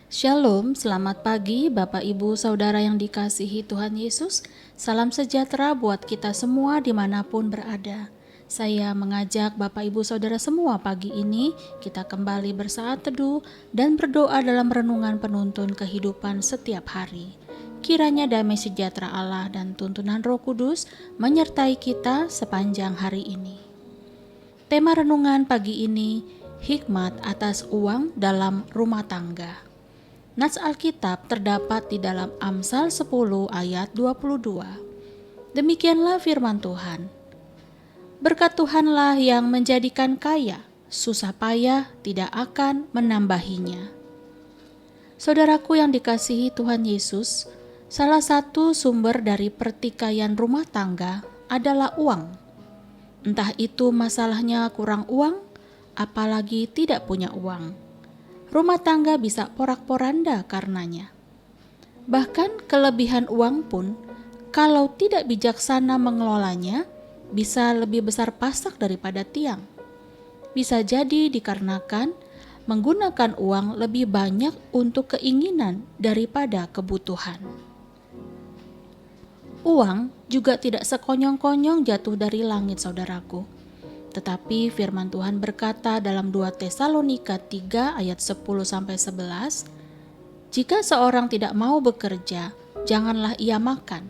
Shalom, selamat pagi Bapak Ibu Saudara yang dikasihi Tuhan Yesus. Salam sejahtera buat kita semua dimanapun berada. Saya mengajak Bapak Ibu Saudara semua pagi ini kita kembali bersaat teduh dan berdoa dalam renungan penuntun kehidupan setiap hari. Kiranya damai sejahtera Allah dan tuntunan Roh Kudus menyertai kita sepanjang hari ini. Tema renungan pagi ini, hikmat atas uang dalam rumah tangga. Nats Alkitab terdapat di dalam Amsal 10 ayat 22. Demikianlah firman Tuhan. Berkat Tuhanlah yang menjadikan kaya, susah payah tidak akan menambahinya. Saudaraku yang dikasihi Tuhan Yesus, salah satu sumber dari pertikaian rumah tangga adalah uang. Entah itu masalahnya kurang uang, apalagi tidak punya uang. Rumah tangga bisa porak-poranda karenanya. Bahkan kelebihan uang pun, kalau tidak bijaksana mengelolanya, bisa lebih besar pasak daripada tiang. Bisa jadi dikarenakan menggunakan uang lebih banyak untuk keinginan daripada kebutuhan. Uang juga tidak sekonyong-konyong jatuh dari langit, saudaraku. Tetapi firman Tuhan berkata dalam 2 Tesalonika 3 ayat 10-11, jika seorang tidak mau bekerja, janganlah ia makan.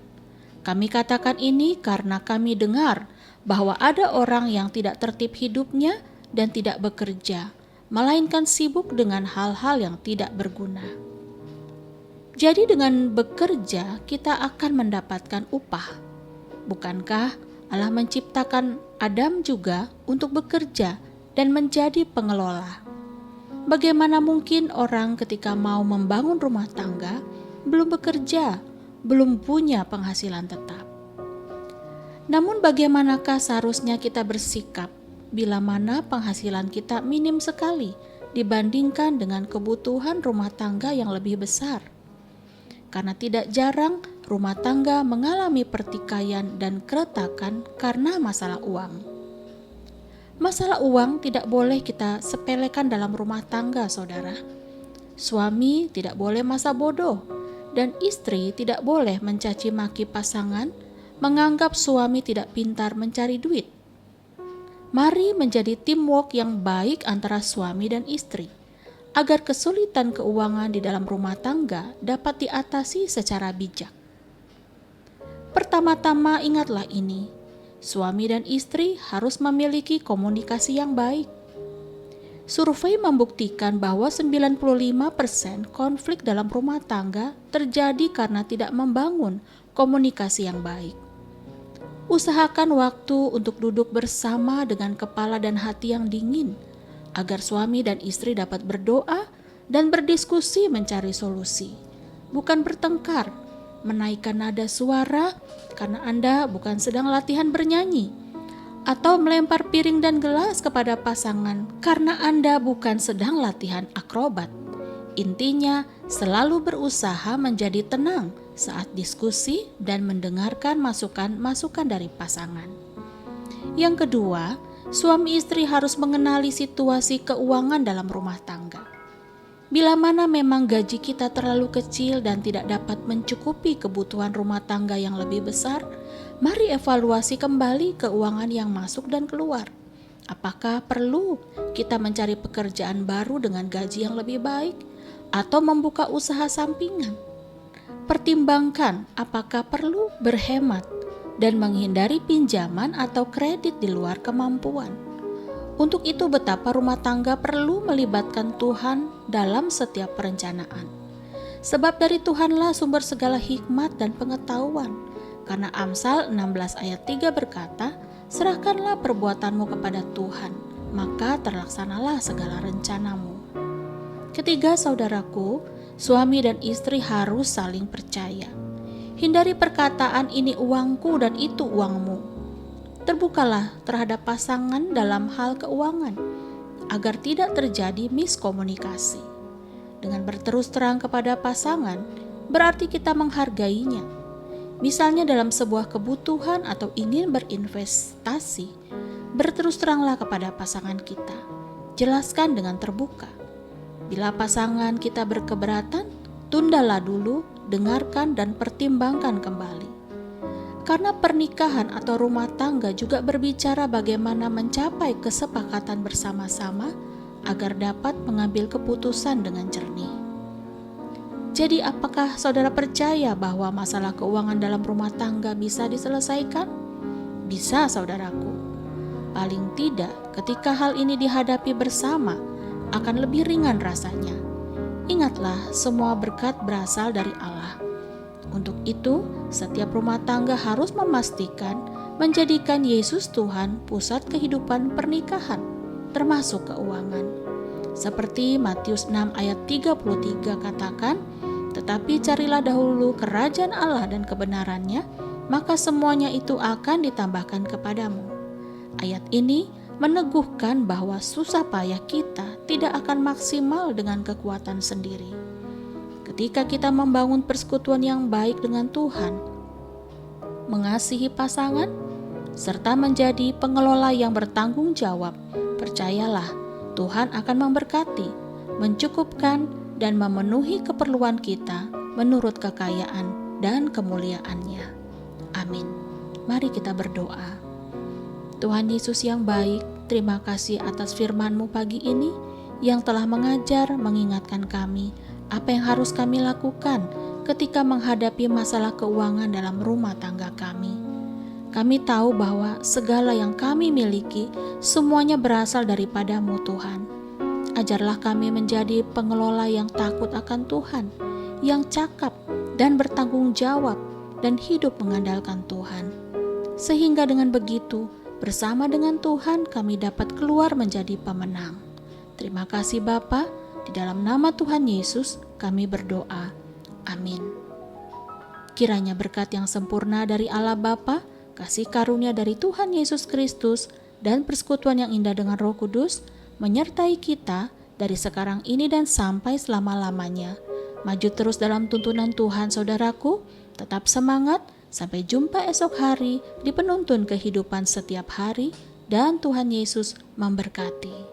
Kami katakan ini karena kami dengar bahwa ada orang yang tidak tertib hidupnya dan tidak bekerja, melainkan sibuk dengan hal-hal yang tidak berguna. Jadi dengan bekerja kita akan mendapatkan upah. Bukankah Allah menciptakan Adam juga untuk bekerja dan menjadi pengelola? Bagaimana mungkin orang ketika mau membangun rumah tangga belum bekerja, belum punya penghasilan tetap? Namun bagaimanakah seharusnya kita bersikap bila mana penghasilan kita minim sekali dibandingkan dengan kebutuhan rumah tangga yang lebih besar? Karena tidak jarang rumah tangga mengalami pertikaian dan keretakan karena masalah uang. Masalah uang tidak boleh kita sepelekan dalam rumah tangga, saudara. Suami tidak boleh masa bodoh, dan istri tidak boleh mencaci maki pasangan, menganggap suami tidak pintar mencari duit. Mari menjadi teamwork yang baik antara suami dan istri, agar kesulitan keuangan di dalam rumah tangga dapat diatasi secara bijak. Pertama-tama ingatlah ini, suami dan istri harus memiliki komunikasi yang baik. Survei membuktikan bahwa 95% konflik dalam rumah tangga terjadi karena tidak membangun komunikasi yang baik. Usahakan waktu untuk duduk bersama dengan kepala dan hati yang dingin, agar suami dan istri dapat berdoa dan berdiskusi mencari solusi, bukan bertengkar, menaikkan nada suara karena Anda bukan sedang latihan bernyanyi, atau melempar piring dan gelas kepada pasangan karena Anda bukan sedang latihan akrobat. Intinya, selalu berusaha menjadi tenang saat diskusi dan mendengarkan masukan-masukan dari pasangan. Yang kedua, suami istri harus mengenali situasi keuangan dalam rumah tangga. Bila mana memang gaji kita terlalu kecil dan tidak dapat mencukupi kebutuhan rumah tangga yang lebih besar, mari evaluasi kembali keuangan yang masuk dan keluar. Apakah perlu kita mencari pekerjaan baru dengan gaji yang lebih baik atau membuka usaha sampingan? Pertimbangkan apakah perlu berhemat dan menghindari pinjaman atau kredit di luar kemampuan. Untuk itu betapa rumah tangga perlu melibatkan Tuhan dalam setiap perencanaan. Sebab dari Tuhanlah sumber segala hikmat dan pengetahuan. Karena Amsal 16 ayat 3 berkata, serahkanlah perbuatanmu kepada Tuhan, maka terlaksanalah segala rencanamu. Ketiga, saudaraku, suami dan istri harus saling percaya. Hindari perkataan ini uangku dan itu uangmu. Terbukalah terhadap pasangan dalam hal keuangan, agar tidak terjadi miskomunikasi. Dengan berterus terang kepada pasangan, berarti kita menghargainya. Misalnya dalam sebuah kebutuhan atau ingin berinvestasi, berterus teranglah kepada pasangan kita. Jelaskan dengan terbuka. Bila pasangan kita berkeberatan, tundalah dulu, dengarkan dan pertimbangkan kembali. Karena pernikahan atau rumah tangga juga berbicara bagaimana mencapai kesepakatan bersama-sama agar dapat mengambil keputusan dengan jernih. Jadi apakah saudara percaya bahwa masalah keuangan dalam rumah tangga bisa diselesaikan? Bisa, saudaraku. Paling tidak, ketika hal ini dihadapi bersama, akan lebih ringan rasanya. Ingatlah, semua berkat berasal dari Allah. Untuk itu, setiap rumah tangga harus memastikan menjadikan Yesus Tuhan pusat kehidupan pernikahan, termasuk keuangan. Seperti Matius 6 ayat 33 katakan, "Tetapi carilah dahulu kerajaan Allah dan kebenarannya, maka semuanya itu akan ditambahkan kepadamu." Ayat ini meneguhkan bahwa susah payah kita tidak akan maksimal dengan kekuatan sendiri. Ketika kita membangun persekutuan yang baik dengan Tuhan, mengasihi pasangan, serta menjadi pengelola yang bertanggung jawab, percayalah Tuhan akan memberkati, mencukupkan, dan memenuhi keperluan kita menurut kekayaan dan kemuliaan-Nya. Amin. Mari kita berdoa. Tuhan Yesus yang baik, terima kasih atas firman-Mu pagi ini yang telah mengajar, mengingatkan kami apa yang harus kami lakukan ketika menghadapi masalah keuangan dalam rumah tangga kami. Kami tahu bahwa segala yang kami miliki semuanya berasal daripada-Mu Tuhan. Ajarlah kami menjadi pengelola yang takut akan Tuhan, yang cakap dan bertanggung jawab dan hidup mengandalkan Tuhan. Sehingga dengan begitu, bersama dengan Tuhan kami dapat keluar menjadi pemenang. Terima kasih Bapa. Di dalam nama Tuhan Yesus kami berdoa. Amin. Kiranya berkat yang sempurna dari Allah Bapa, kasih karunia dari Tuhan Yesus Kristus, dan persekutuan yang indah dengan Roh Kudus menyertai kita dari sekarang ini dan sampai selama-lamanya. Maju terus dalam tuntunan Tuhan saudaraku, tetap semangat, sampai jumpa esok hari di penuntun kehidupan setiap hari, dan Tuhan Yesus memberkati.